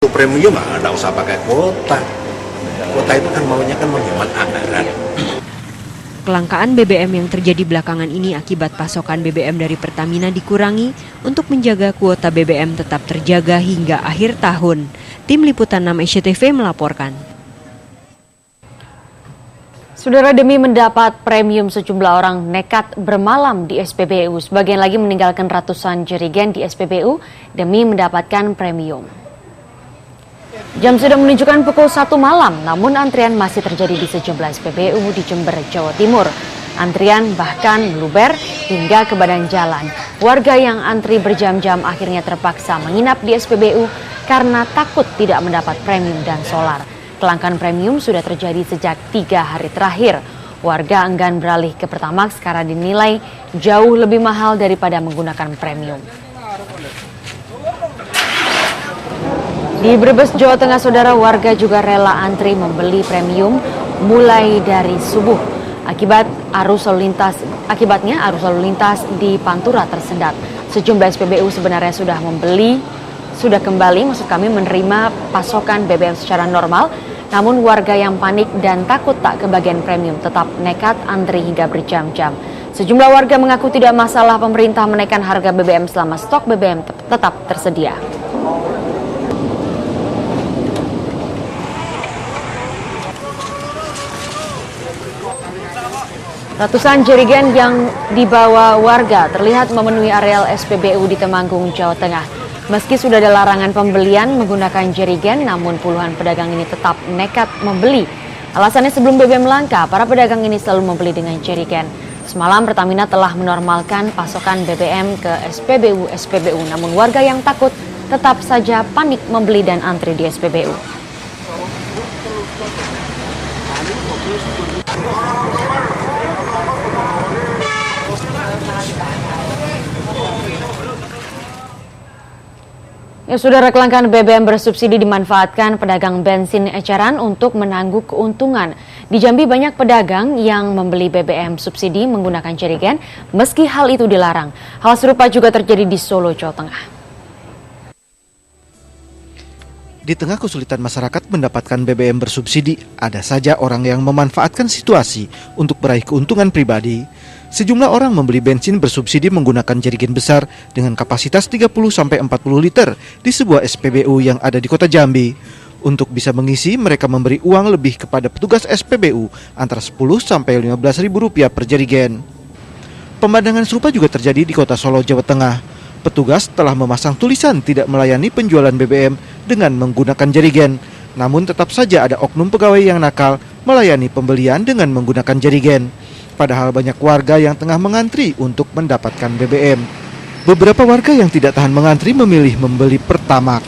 Untuk premium nggak usah pakai kuota. Kuota itu kan maunya kan menghemat anggaran. Kelangkaan BBM yang terjadi belakangan ini akibat pasokan BBM dari Pertamina dikurangi untuk menjaga kuota BBM tetap terjaga hingga akhir tahun. Tim Liputan 6 SCTV melaporkan. Saudara, demi mendapat premium sejumlah orang nekat bermalam di SPBU. Sebagian lagi meninggalkan ratusan jerigen di SPBU demi mendapatkan premium. Jam sudah menunjukkan pukul 1 malam, namun antrian masih terjadi di sejumlah SPBU di Jember, Jawa Timur. Antrian bahkan meluber hingga ke badan jalan. Warga yang antri berjam-jam akhirnya terpaksa menginap di SPBU karena takut tidak mendapat premium dan solar. Kelangkaan premium sudah terjadi sejak 3 hari terakhir. Warga enggan beralih ke Pertamax karena dinilai jauh lebih mahal daripada menggunakan premium. Di Brebes, Jawa Tengah, saudara, warga juga rela antri membeli premium mulai dari subuh. Akibatnya arus lalu lintas di Pantura tersendat. Sejumlah SPBU sebenarnya sudah kembali menerima pasokan BBM secara normal. Namun warga yang panik dan takut tak kebagian premium tetap nekat antri hingga berjam-jam. Sejumlah warga mengaku tidak masalah pemerintah menaikkan harga BBM selama stok BBM tetap tersedia. Ratusan jerigen yang dibawa warga terlihat memenuhi areal SPBU di Temanggung, Jawa Tengah. Meski sudah ada larangan pembelian menggunakan jerigen, namun puluhan pedagang ini tetap nekat membeli. Alasannya sebelum BBM langka, para pedagang ini selalu membeli dengan jerigen. Semalam Pertamina telah menormalkan pasokan BBM ke SPBU, namun warga yang takut tetap saja panik membeli dan antri di SPBU. Ya, saudara, kelangkaan BBM bersubsidi dimanfaatkan pedagang bensin eceran untuk menangguk keuntungan. Di Jambi banyak pedagang yang membeli BBM subsidi menggunakan jerigen meski hal itu dilarang. Hal serupa juga terjadi di Solo, Jawa Tengah. Di tengah kesulitan masyarakat mendapatkan BBM bersubsidi, ada saja orang yang memanfaatkan situasi untuk meraih keuntungan pribadi. Sejumlah orang membeli bensin bersubsidi menggunakan jerigen besar dengan kapasitas 30-40 liter di sebuah SPBU yang ada di kota Jambi. Untuk bisa mengisi, mereka memberi uang lebih kepada petugas SPBU antara 10-15 ribu rupiah per jerigen. Pemandangan serupa juga terjadi di kota Solo, Jawa Tengah. Petugas telah memasang tulisan tidak melayani penjualan BBM dengan menggunakan jerigen. Namun tetap saja ada oknum pegawai yang nakal melayani pembelian dengan menggunakan jerigen. Padahal banyak warga yang tengah mengantri untuk mendapatkan BBM. Beberapa warga yang tidak tahan mengantri memilih membeli Pertamax.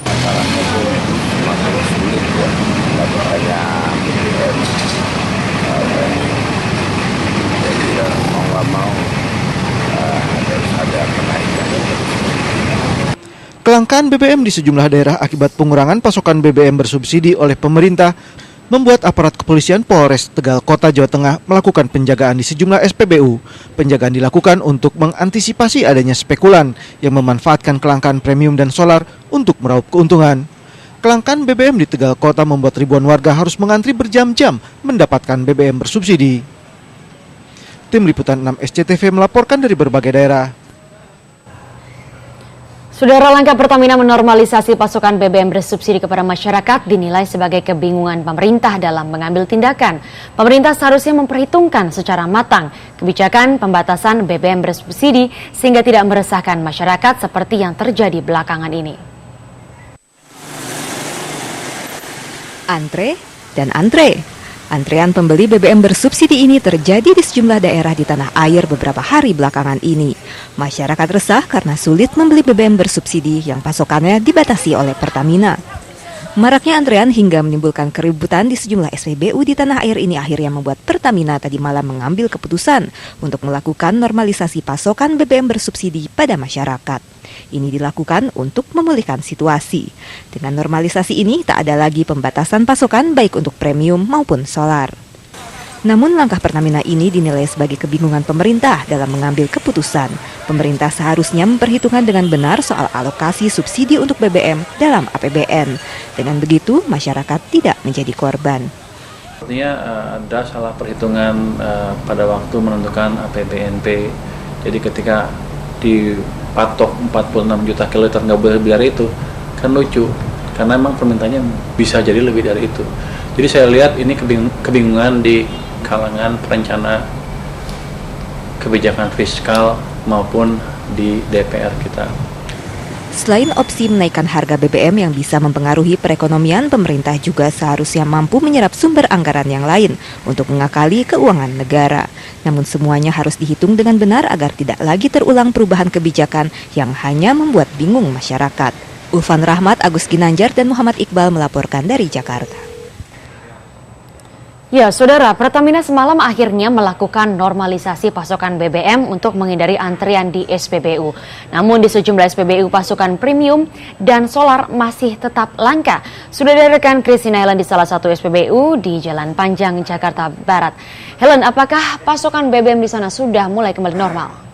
Masalahnya itu masalah sulit ya, katanya BBM. Jadi ya mau nggak mau harus ada kenaikan. Kelangkaan BBM di sejumlah daerah akibat pengurangan pasokan BBM bersubsidi oleh pemerintah membuat aparat kepolisian Polres Tegal Kota, Jawa Tengah melakukan penjagaan di sejumlah SPBU. Penjagaan dilakukan untuk mengantisipasi adanya spekulan yang memanfaatkan kelangkaan premium dan solar untuk meraup keuntungan. Kelangkaan BBM di Tegal Kota membuat ribuan warga harus mengantri berjam-jam mendapatkan BBM bersubsidi. Tim Liputan 6 SCTV melaporkan dari berbagai daerah. Saudara, langkah Pertamina menormalisasi pasokan BBM bersubsidi kepada masyarakat dinilai sebagai kebingungan pemerintah dalam mengambil tindakan. Pemerintah seharusnya memperhitungkan secara matang kebijakan pembatasan BBM bersubsidi sehingga tidak meresahkan masyarakat seperti yang terjadi belakangan ini. Antre dan antre. Antrean pembeli BBM bersubsidi ini terjadi di sejumlah daerah di tanah air beberapa hari belakangan ini. Masyarakat resah karena sulit membeli BBM bersubsidi yang pasokannya dibatasi oleh Pertamina. Maraknya antrean hingga menimbulkan keributan di sejumlah SPBU di tanah air ini akhirnya membuat Pertamina tadi malam mengambil keputusan untuk melakukan normalisasi pasokan BBM bersubsidi pada masyarakat. Ini dilakukan untuk memulihkan situasi. Dengan normalisasi ini tak ada lagi pembatasan pasokan baik untuk premium maupun solar. Namun langkah Pertamina ini dinilai sebagai kebingungan pemerintah dalam mengambil keputusan. Pemerintah seharusnya memperhitungkan dengan benar soal alokasi subsidi untuk BBM dalam APBN. Dengan begitu, masyarakat tidak menjadi korban. Artinya ada salah perhitungan pada waktu menentukan APBNP. Jadi ketika dipatok 46 juta kiloliter nggak boleh lebih dari itu, kan lucu. Karena memang permintaannya bisa jadi lebih dari itu. Jadi saya lihat ini kebingungan di kalangan perencana kebijakan fiskal maupun di DPR kita. Selain opsi menaikkan harga BBM yang bisa mempengaruhi perekonomian, pemerintah juga seharusnya mampu menyerap sumber anggaran yang lain untuk mengakali keuangan negara. Namun semuanya harus dihitung dengan benar agar tidak lagi terulang perubahan kebijakan yang hanya membuat bingung masyarakat. Ulfan Rahmat, Agus Ginanjar, dan Muhammad Iqbal melaporkan dari Jakarta. Ya, Saudara, Pertamina semalam akhirnya melakukan normalisasi pasokan BBM untuk menghindari antrian di SPBU. Namun di sejumlah SPBU pasokan premium dan solar masih tetap langka. Sudah ada rekan Christina Helen di salah satu SPBU di Jalan Panjang, Jakarta Barat. Helen, apakah pasokan BBM di sana sudah mulai kembali normal?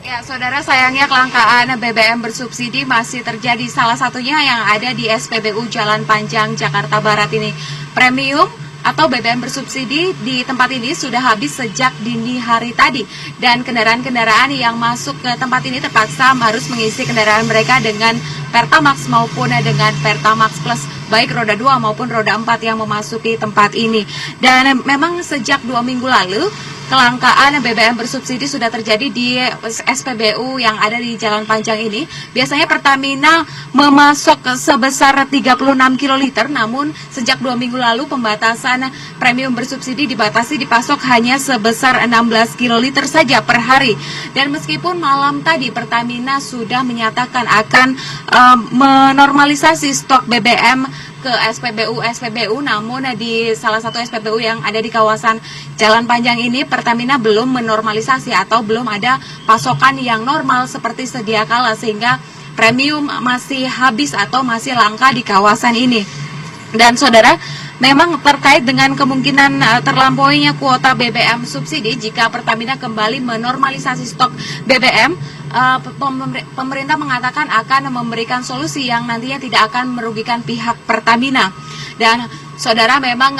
Ya, Saudara, sayangnya kelangkaan BBM bersubsidi masih terjadi, salah satunya yang ada di SPBU Jalan Panjang, Jakarta Barat ini. Premium atau BBM bersubsidi di tempat ini sudah habis sejak dini hari tadi, dan kendaraan-kendaraan yang masuk ke tempat ini terpaksa harus mengisi kendaraan mereka dengan Pertamax maupun dengan Pertamax Plus, baik roda 2 maupun roda 4 yang memasuki tempat ini. Dan memang sejak 2 minggu lalu kelangkaan BBM bersubsidi sudah terjadi di SPBU yang ada di Jalan Panjang ini. Biasanya Pertamina memasok sebesar 36 kiloliter, namun sejak 2 minggu lalu pembatasan premium bersubsidi dibatasi dipasok hanya sebesar 16 kiloliter saja per hari. Dan meskipun malam tadi Pertamina sudah menyatakan akan menormalisasi stok BBM ke SPBU, namun di salah satu SPBU yang ada di kawasan Jalan Panjang ini Pertamina belum menormalisasi atau belum ada pasokan yang normal seperti sedia kala, sehingga premium masih habis atau masih langka di kawasan ini. Dan Saudara, memang terkait dengan kemungkinan terlampauinya kuota BBM subsidi jika Pertamina kembali menormalisasi stok BBM, pemerintah mengatakan akan memberikan solusi yang nantinya tidak akan merugikan pihak Pertamina. Dan Saudara, memang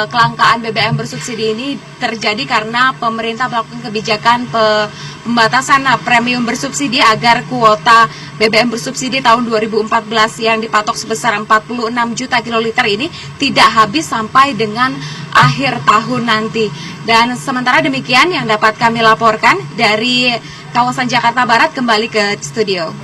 kelangkaan BBM bersubsidi ini terjadi karena pemerintah melakukan kebijakan pembatasan premium bersubsidi agar kuota BBM bersubsidi tahun 2014 yang dipatok sebesar 46 juta kiloliter ini tidak habis sampai dengan akhir tahun nanti. Dan sementara demikian yang dapat kami laporkan dari kawasan Jakarta Barat. Kembali ke studio.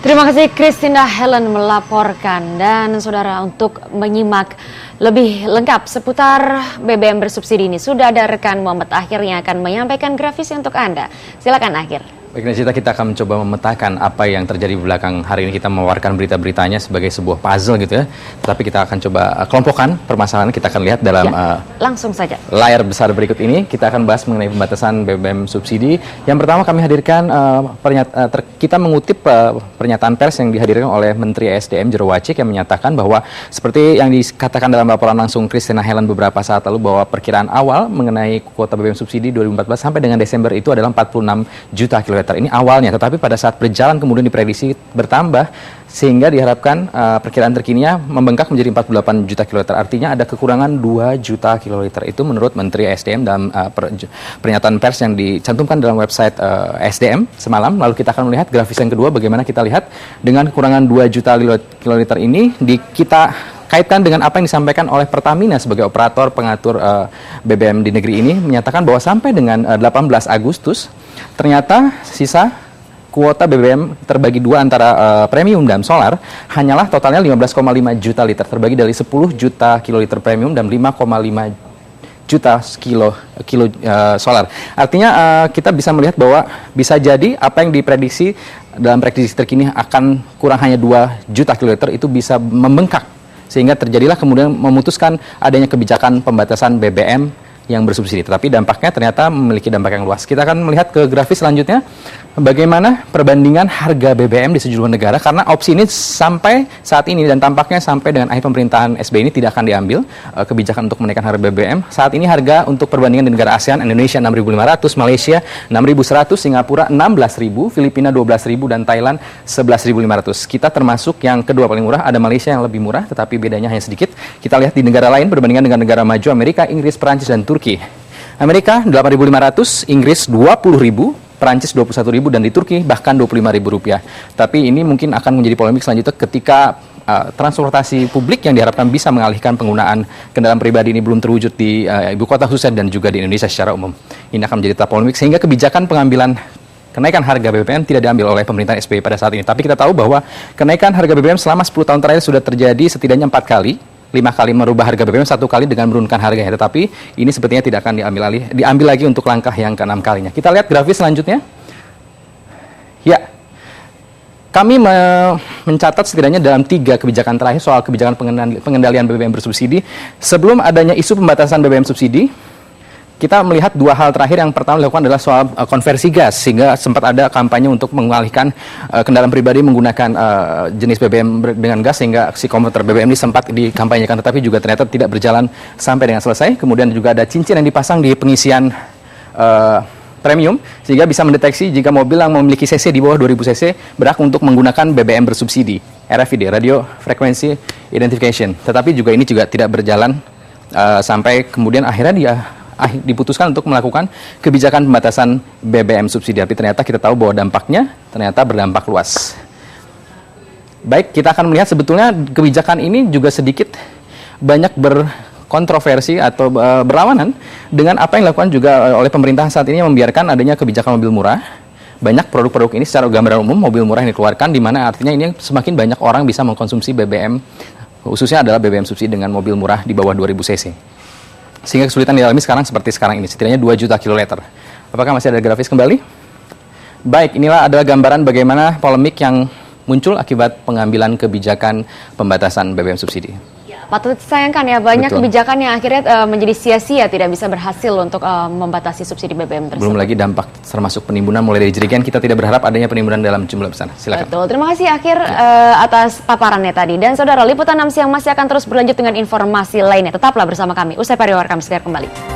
Terima kasih Christina Helen melaporkan. Dan Saudara, untuk menyimak lebih lengkap seputar BBM bersubsidi ini sudah ada rekan Muhammad Akhir yang akan menyampaikan grafisnya untuk Anda. Silakan Akhir. Baik, Nesita, kita akan mencoba memetakan apa yang terjadi belakang hari ini. Kita mewawarkan berita-beritanya sebagai sebuah puzzle gitu ya. Tapi kita akan coba kelompokkan permasalahan. Kita akan lihat dalam langsung saja layar besar berikut ini. Kita akan bahas mengenai pembatasan BBM subsidi. Yang pertama kami hadirkan kita mengutip pernyataan pers yang dihadirkan oleh Menteri SDM Jero Wacik yang menyatakan bahwa seperti yang dikatakan dalam laporan langsung Christina Helen beberapa saat lalu, bahwa perkiraan awal mengenai kuota BBM subsidi 2014 sampai dengan Desember itu adalah 46 juta kiloliter. Ini awalnya, tetapi pada saat berjalan kemudian diprediksi bertambah sehingga diharapkan perkiraan terkininya membengkak menjadi 48 juta kiloliter. Artinya ada kekurangan 2 juta kiloliter. Itu menurut Menteri SDM dalam pernyataan pers yang dicantumkan dalam website SDM semalam. Lalu kita akan melihat grafis yang kedua, bagaimana kita lihat dengan kekurangan 2 juta kiloliter ini kita kaitkan dengan apa yang disampaikan oleh Pertamina sebagai operator pengatur BBM di negeri ini, menyatakan bahwa sampai dengan 18 Agustus ternyata sisa kuota BBM terbagi dua antara premium dan solar hanyalah totalnya 15,5 juta liter, terbagi dari 10 juta kiloliter premium dan 5,5 juta kilo solar. Artinya kita bisa melihat bahwa bisa jadi apa yang diprediksi dalam prediksi terkini akan kurang hanya 2 juta kiloliter itu bisa membengkak, sehingga terjadilah kemudian memutuskan adanya kebijakan pembatasan BBM yang bersubsidi. Tetapi dampaknya ternyata memiliki dampak yang luas. Kita akan melihat ke grafis selanjutnya, bagaimana perbandingan harga BBM di sejumlah negara, karena opsi ini sampai saat ini dan tampaknya sampai dengan akhir pemerintahan SBY ini tidak akan diambil kebijakan untuk menaikkan harga BBM. Saat ini harga untuk perbandingan di negara ASEAN, Indonesia 6.500, Malaysia 6.100, Singapura 16.000, Filipina 12.000, dan Thailand 11.500. Kita termasuk yang kedua paling murah, ada Malaysia yang lebih murah, tetapi bedanya hanya sedikit. Kita lihat di negara lain, perbandingan dengan negara maju, Amerika, Inggris, Perancis, dan Turki. Amerika 8.500, Inggris 20.000, Perancis 21.000, dan di Turki bahkan 25.000 rupiah. Tapi ini mungkin akan menjadi polemik selanjutnya ketika transportasi publik yang diharapkan bisa mengalihkan penggunaan kendaraan pribadi ini belum terwujud di ibu kota khususnya dan juga di Indonesia secara umum. Ini akan menjadi tahap polemik sehingga kebijakan pengambilan kenaikan harga BBM tidak diambil oleh pemerintahan SBY pada saat ini. Tapi kita tahu bahwa kenaikan harga BBM selama 10 tahun terakhir sudah terjadi setidaknya 4 kali. 5 kali merubah harga BBM, 1 kali dengan menurunkan harganya. Tetapi ini sepertinya tidak akan diambil lagi untuk langkah yang ke-6 kalinya. Kita lihat grafis selanjutnya. Ya, kami mencatat setidaknya dalam 3 kebijakan terakhir soal kebijakan pengendalian BBM bersubsidi. Sebelum adanya isu pembatasan BBM subsidi, kita melihat 2 hal terakhir. Yang pertama dilakukan adalah soal konversi gas, sehingga sempat ada kampanye untuk mengalihkan kendaraan pribadi menggunakan jenis BBM dengan gas, sehingga si konverter BBM ini sempat dikampanyekan, tetapi juga ternyata tidak berjalan sampai dengan selesai. Kemudian juga ada cincin yang dipasang di pengisian premium, sehingga bisa mendeteksi jika mobil yang memiliki cc di bawah 2000 cc berhak untuk menggunakan BBM bersubsidi, RFID, Radio Frequency Identification. Tetapi juga ini juga tidak berjalan sampai kemudian akhirnya diputuskan untuk melakukan kebijakan pembatasan BBM subsidi. Tapi ternyata kita tahu bahwa dampaknya ternyata berdampak luas. Baik, kita akan melihat sebetulnya kebijakan ini juga sedikit banyak berkontroversi atau berlawanan dengan apa yang dilakukan juga oleh pemerintah saat ini yang membiarkan adanya kebijakan mobil murah. Banyak produk-produk ini secara gambaran umum mobil murah yang dikeluarkan, di mana artinya ini semakin banyak orang bisa mengkonsumsi BBM, khususnya adalah BBM subsidi dengan mobil murah di bawah 2000 cc. Sehingga kesulitan dialami sekarang seperti sekarang ini, setidaknya 2 juta kiloliter. Apakah masih ada grafis kembali? Baik, inilah adalah gambaran bagaimana polemik yang muncul akibat pengambilan kebijakan pembatasan BBM subsidi. Patut disayangkan ya, banyak kebijakan yang akhirnya menjadi sia-sia, tidak bisa berhasil untuk membatasi subsidi BBM tersebut. Belum lagi dampak termasuk penimbunan mulai dari jerigen, kita tidak berharap adanya penimbunan dalam jumlah besar. Silakan. Betul, terima kasih Akhir atas paparannya tadi. Dan saudara, Liputan 6 Siang masih akan terus berlanjut dengan informasi lainnya. Tetaplah bersama kami, usai pariwara kami segera kembali.